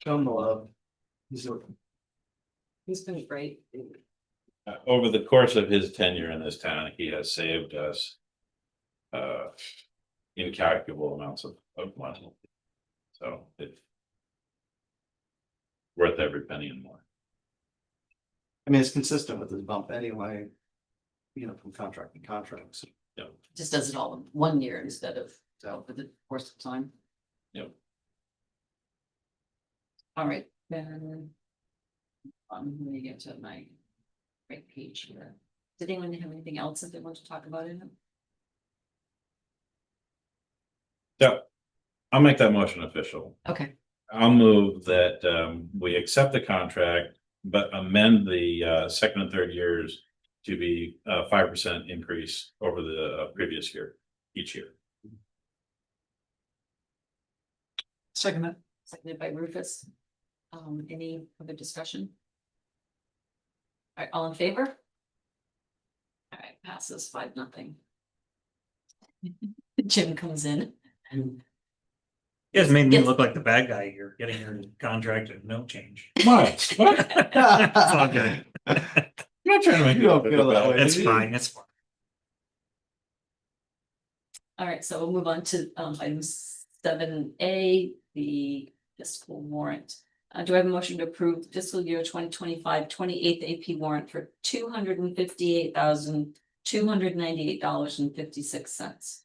Show him the love. he's been great. Over the course of his tenure in this town, he has saved us. Incalculable amounts of money. So it's. Worth every penny and more. I mean, it's consistent with his bump anyway. From contract to contract, so. Just does it all in 1 year instead of over the course of time. Yep. All right, then. I'm gonna get to my right page here. Did anyone have anything else that they want to talk about in it? So I'll make that motion official. Okay, I'll move that we accept the contract, but amend the second and third years to be a 5% increase over the previous year, each year. Second, that. seconded by Rufus. Any other discussion? All right, all in favor? All right, passes 5-0. Jim comes in. You guys made me Yes. look like the bad guy here, getting your contract at no change. What? It's all good. I'm not trying to make You don't feel that way. It's fine, it's fine. All right, so we'll move on to item 7A, the fiscal warrant. Do I have a motion to approve the fiscal year 2025 28th AP warrant for $258,298.56?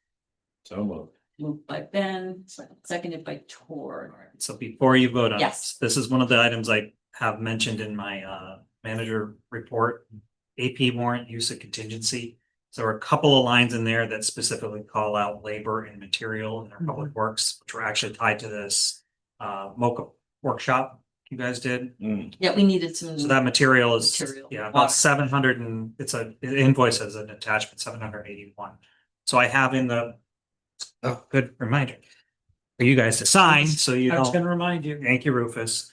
So moved. Moved by Ben, seconded by Tor. So before you vote on Yes. this is one of the items I have mentioned in my manager report. AP warrant use of contingency. So there are a couple of lines in there that specifically call out labor and material in our public works, which were actually tied to this MOCA workshop you guys did. Mm. Yeah, we needed some. So that material is, Material. yeah, Water. about 700 and it's an invoice as an attachment, 781. So I have in the, oh, good reminder for you guys to sign, so you I was don't. gonna remind you. Thank you, Rufus.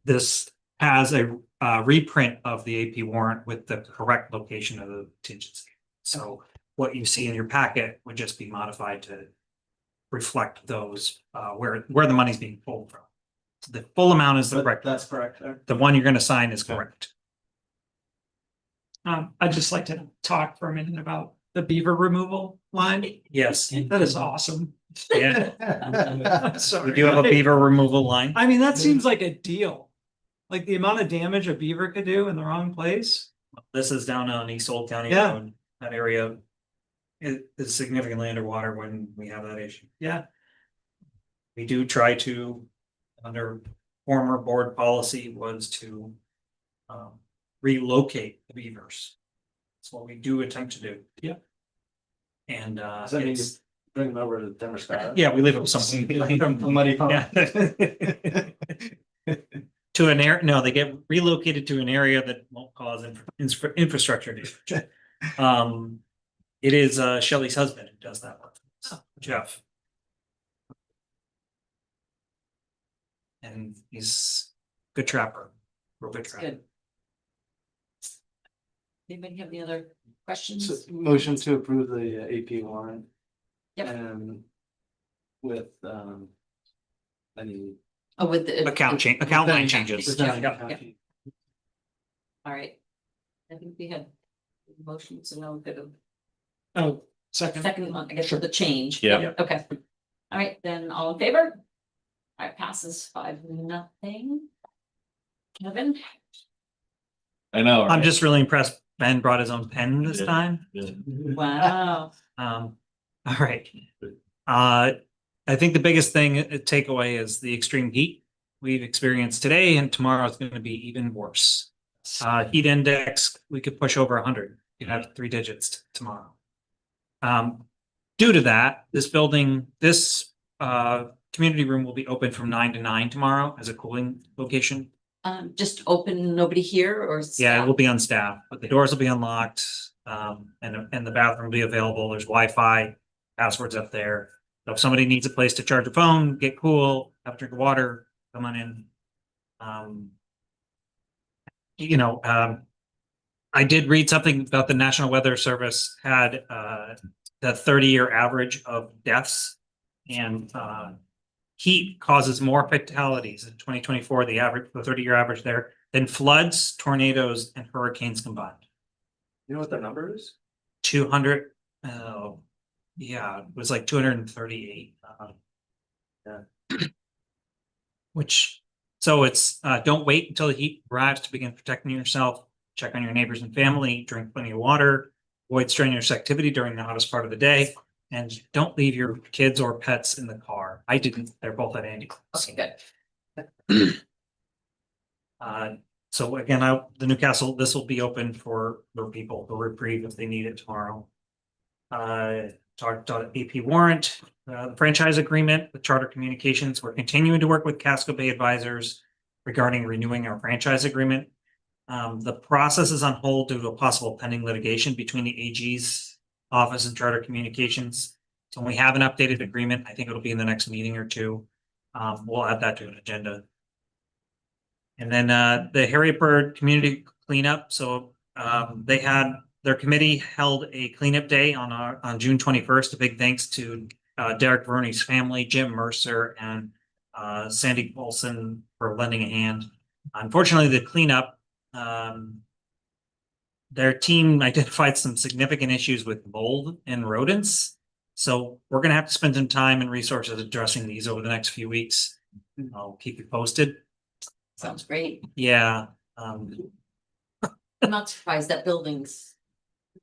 This has a reprint of the AP warrant with the correct location of the contingency. So what you see in your packet would just be modified to reflect those where the money's being pulled from. The full amount is the But correct. that's correct. there. The one you're gonna sign is correct. I'd just like to talk for a minute about the beaver removal line. Yes, That is awesome. yeah. I'm We sorry. do have a beaver removal line. I mean, that seems like a deal. Like the amount of damage a beaver could do in the wrong place. This is down on East Old County Yeah. Road. That area is significantly underwater when we have that issue. Yeah, We do try to, under former board policy was to relocate the beavers. That's what we do attempt to do. Yeah. And Does that mean you it's, bring them over to Denver? yeah, we live with some. Muddy pond. Yeah. To an area, no, they get relocated to an area that won't cause infrastructure damage. It is Shelley's husband who does that work, Jeff. And he's a good trapper, real good trapper. Good. Anybody have any other questions? So, motion to approve the AP warrant. Yep. And with any. Oh, with the. Account line changes. with Yeah, any yeah. county- All right. I think we had motions and a bit of oh, second. second, I guess, for the change. Yeah. Okay. All right, then all in favor? All right, passes 5-0. Kevin? I know. I'm right? just really impressed. Ben brought his own pen this Yeah. time. Wow. All right. I think the biggest thing takeaway is the extreme heat we've experienced today, and tomorrow it's going to be even worse. Heat index, we could push over 100. You have 3 digits tomorrow. Due to that, this community room will be open from 9 to 9 tomorrow as a cooling location. Just open, nobody here or? Yeah, it staff? will be on staff, but the doors will be unlocked, and the bathroom will be available. There's Wi-Fi, passwords up there. So if somebody needs a place to charge a phone, get cool, have a drink of water, come on in. I did read something about the National Weather Service had the 30-year average of deaths, and heat causes more fatalities in 2024, the 30-year average there, than floods, tornadoes, and hurricanes combined. You know what the number is? 200, yeah, it was like 238. So it's, don't wait until the heat arrives to begin protecting yourself. Check on your neighbors and family, drink plenty of water, avoid strenuous activity during the hottest part of the day, and don't leave your kids or pets in the car. I didn't, they're both at Andy. Okay, good. So again, the Newcastle, this will be open for people for reprieve if they need it tomorrow. Talked about AP warrant, the franchise agreement with Charter Communications. We're continuing to work with Casco Bay Advisors regarding renewing our franchise agreement. The process is on hold due to a possible pending litigation between the AG's office and Charter Communications. So when we have an updated agreement, I think it'll be in the next meeting or two. We'll add that to an agenda. And then the Harrisburg community cleanup. So they had their committee held a cleanup day on June 21st. A big thanks to Derek Verney's family, Jim Mercer, and Sandy Olson for lending a hand. Unfortunately, the cleanup, their team identified some significant issues with mold and rodents. So we're going to have to spend some time and resources addressing these over the next few weeks. I'll keep you posted. Sounds great. Yeah. I'm not surprised that building's.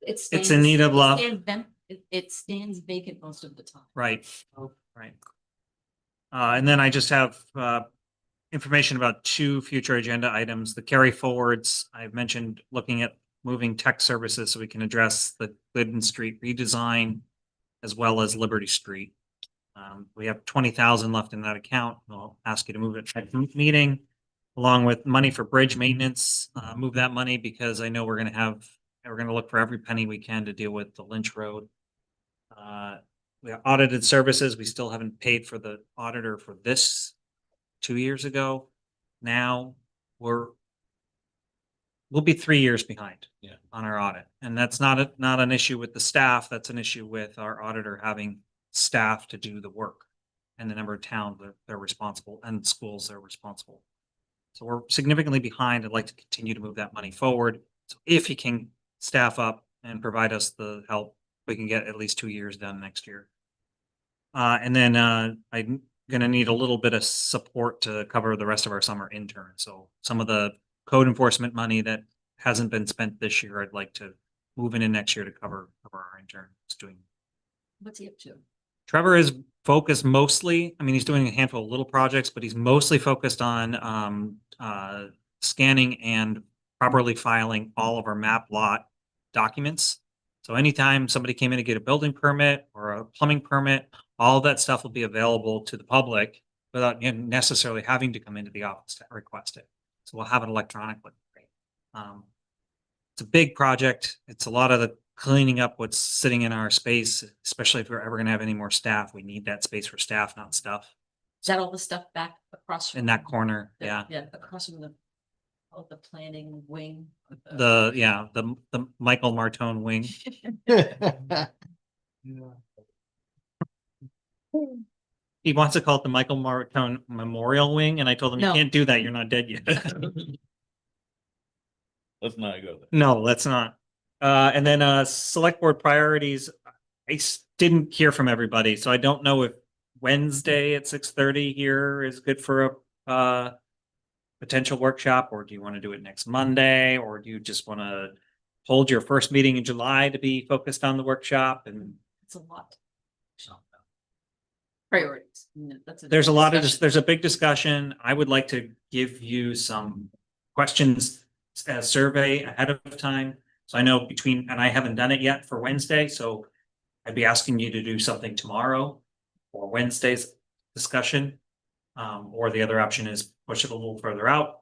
It's in need of love. It stands vacant most of the time. Right, right. And then I just have information about 2 future agenda items. The carry forwards, I've mentioned looking at moving tech services so we can address the Glidden Street redesign as well as Liberty Street. We have 20,000 left in that account. I'll ask you to move it at the meeting, along with money for bridge maintenance. Move that money because I know we're going to look for every penny we can to deal with the Lynch Road. We have audited services. We still haven't paid for the auditor for this 2 years ago. Now we'll be 3 years behind on our audit. And that's not an issue with the staff. That's an issue with our auditor having staff to do the work. and the number of towns that they're responsible and schools they're responsible. So we're significantly behind. I'd like to continue to move that money forward. So if you can staff up and provide us the help, we can get at least 2 years done next year. And then I'm gonna need a little bit of support to cover the rest of our summer intern. So some of the code enforcement money that hasn't been spent this year, I'd like to move in next year to cover our intern. It's doing. What's he up to? Trevor is focused mostly, I mean, he's doing a handful of little projects, but he's mostly focused on scanning and properly filing all of our map lot documents. So anytime somebody came in to get a building permit or a plumbing permit, all that stuff will be available to the public without necessarily having to come into the office to request it. So we'll have it electronically. It's a big project. It's a lot of the cleaning up what's sitting in our space, especially if we're ever gonna have any more staff. We need that space for staff, not stuff. Is that all the stuff back across? In that corner, the- yeah. Yeah, across from the planning wing. of The Michael Martone wing. He wants to call it the Michael Martone Memorial Wing, and I told him, you No. can't do that. You're not dead yet. Let's not go there. No, let's not. And then select board priorities. Didn't hear from everybody, so I don't know if Wednesday at 6:30 here is good for a potential workshop, or do you want to do it next Monday, or do you just want to hold your first meeting in July to be focused on the workshop? And It's a lot. Priorities. That's there's a lot of discussion. there's a big discussion. I would like to give you some questions as survey ahead of time. So I know and I haven't done it yet for Wednesday, so I'd be asking you to do something tomorrow for Wednesday's discussion. Or the other option is push it a little further out.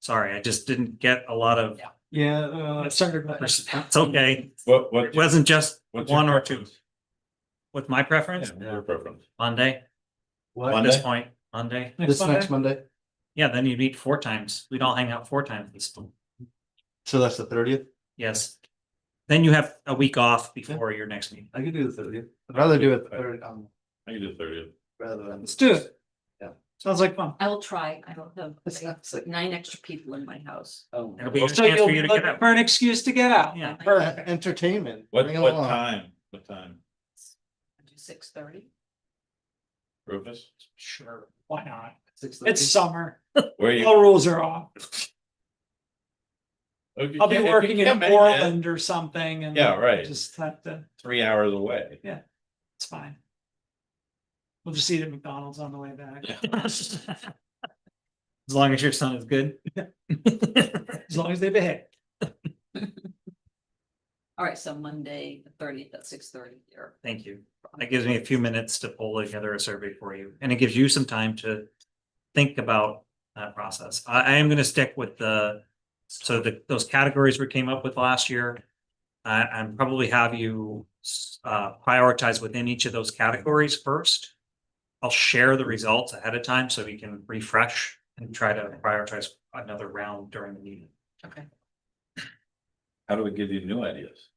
Sorry, I just didn't get a lot of, Yeah, sorry. it's okay. What? It wasn't just what's your one or two. preference? What's my preference? Yeah, your preference. Monday, What? at this point, Monday. This next Monday? Yeah, then you meet 4 times. We'd all hang out 4 times this time. So that's the 30th? Yes. Then you have a week off before your next meeting. I could do the 30th. I'd rather do it the third, I can do 30th. rather than. Let's do it. Yeah. Sounds like fun. I will try. I don't have, I have 9 extra people in my house. Oh. It'll be a So chance for you'll you to look get out. for an excuse to get out. Yeah. Perfect. Entertainment. What Bring it what along. time? What time? Do 6:30. Rufus? Sure, why not? 6:30? It's summer. Where you? All rules are off. If you I'll be can't- if you working in can't make it, Portland or something and. Yeah, right. Just have to, 3 hours away. it's fine. We'll just eat at McDonald's on the way back. As long as your son is good. As long as they behave. All right, so Monday, the 30th at 6:30 here. Thank you. That gives me a few minutes to pull together a survey for you, and it gives you some time to think about that process. I am gonna stick with those categories we came up with last year. And probably have you prioritize within each of those categories first. I'll share the results ahead of time so we can refresh and try to prioritize another round during the meeting. Okay. How do we give you new ideas?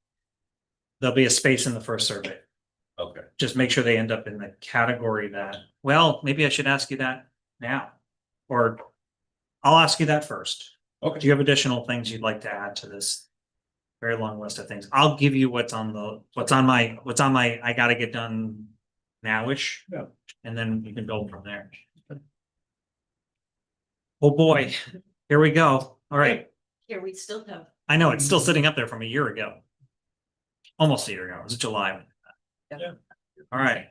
There'll be a space in the first survey. Okay. Just make sure they end up in the category that, well, maybe I should ask you that now. Or I'll ask you that first. Do Okay. you have additional things you'd like to add to this very long list of things? I'll give you what's on my, I gotta get done nowish. Yeah. And then you can build from there. Oh, boy, here we go. All right. Here, we still have, I know it's still sitting up there from a year ago. Almost a year ago. It was July. Yeah. All right,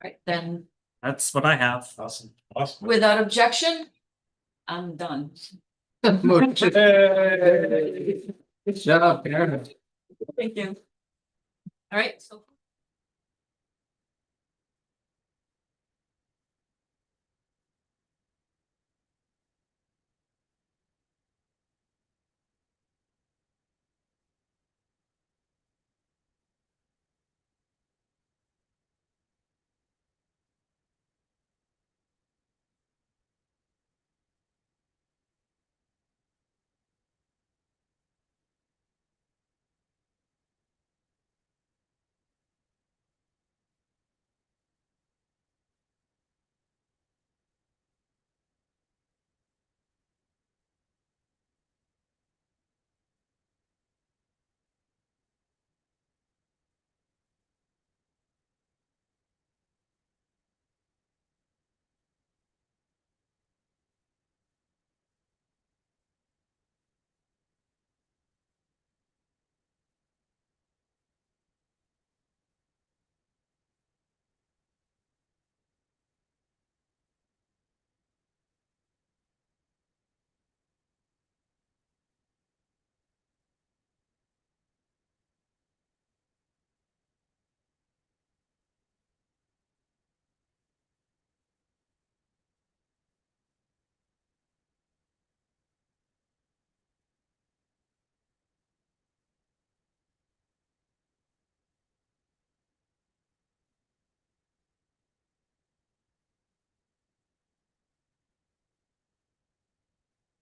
right, then, that's what I have. Awesome. Awesome. without objection, I'm done. Motion. Good job, Karen. Thank you. All right, so